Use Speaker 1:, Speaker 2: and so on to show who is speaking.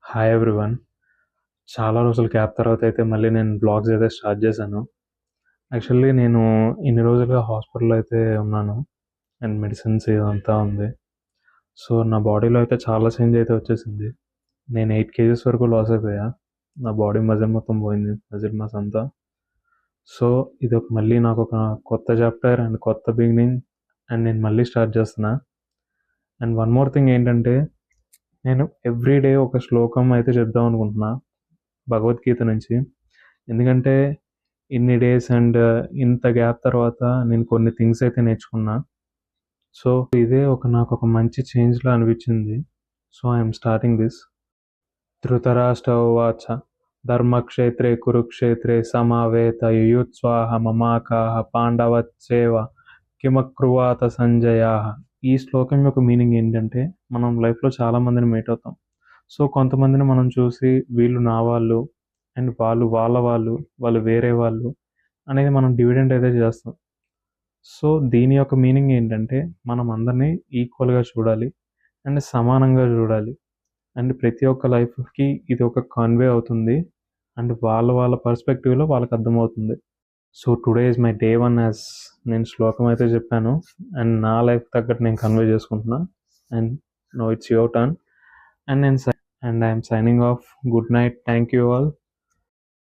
Speaker 1: Hi everyone. చాలా రోజుల gap తర్వాత అయితే మళ్ళీ నేను బ్లాగ్స్ అయితే స్టార్ట్ చేశాను. యాక్చువల్లీ నేను ఇన్ని రోజులుగా హాస్పిటల్‌లో అయితే ఉన్నాను. అండ్ మెడిసిన్స్ ఇదంతా ఉంది. సో, నా బాడీలో అయితే చాలా చేంజ్ అయితే వచ్చేసింది. నేను 8 కేజెస్ వరకు లాస్ అయిపోయా. నా బాడీ మజిల్ మొత్తం పోయింది. మజిల్ మాస్ అంతా. సో, మళ్ళీ నాకొక కొత్త చాప్టర్ అండ్ కొత్త బిగినింగ్ అండ్ నేను మళ్ళీ స్టార్ట్ చేస్తున్నా. అండ్ వన్ మోర్ థింగ్ ఏంటంటే, నేను ఎవ్రీ డే ఒక శ్లోకం అయితే చెప్దాం అనుకుంటున్నా భగవద్గీత నుంచి. ఎందుకంటే ఇన్ని డేస్ అండ్ ఇంత గ్యాప్ తర్వాత నేను కొన్ని థింగ్స్ అయితే నేర్చుకున్నా. సో, ఇదే నాకొక మంచి చేంజ్‌లా అనిపించింది. So, I'm starting this. Dhritarashtra ఉవాచ ధర్మక్షేత్రే కురుక్షేత్రే సమావేతయుయుత్సాహ మమాకాః పాండవచ్చేవ కిమకుర్వాత సంజయాః. ఈ శ్లోకం యొక్క మీనింగ్ ఏంటంటే, మనం లైఫ్‌లో చాలామందిని మీట్ అవుతాం. సో, కొంతమందిని మనం చూసి వీళ్ళు నా వాళ్ళు అండ్ వాళ్ళు వాళ్ళ వాళ్ళు, వాళ్ళు వేరే వాళ్ళు అనేది మనం డివిడెండ్ అయితే చేస్తాం. సో, దీని యొక్క మీనింగ్ ఏంటంటే, మనం అందరినీ ఈక్వల్‌గా చూడాలి అండ్ సమానంగా చూడాలి. అండ్ ప్రతి ఒక్క లైఫ్‌కి ఇది ఒక కన్వే అవుతుంది. అండ్ వాళ్ళ పర్స్పెక్టివ్‌లో వాళ్ళకి అర్థమవుతుంది. So, today is my day 1 నేను శ్లోకం అయితే చెప్పాను. అండ్ నా లైఫ్ తగ్గట్టు నేను కన్వే చేసుకుంటున్నా. And now it's your turn. And I'm signing off. Good night. Thank you all.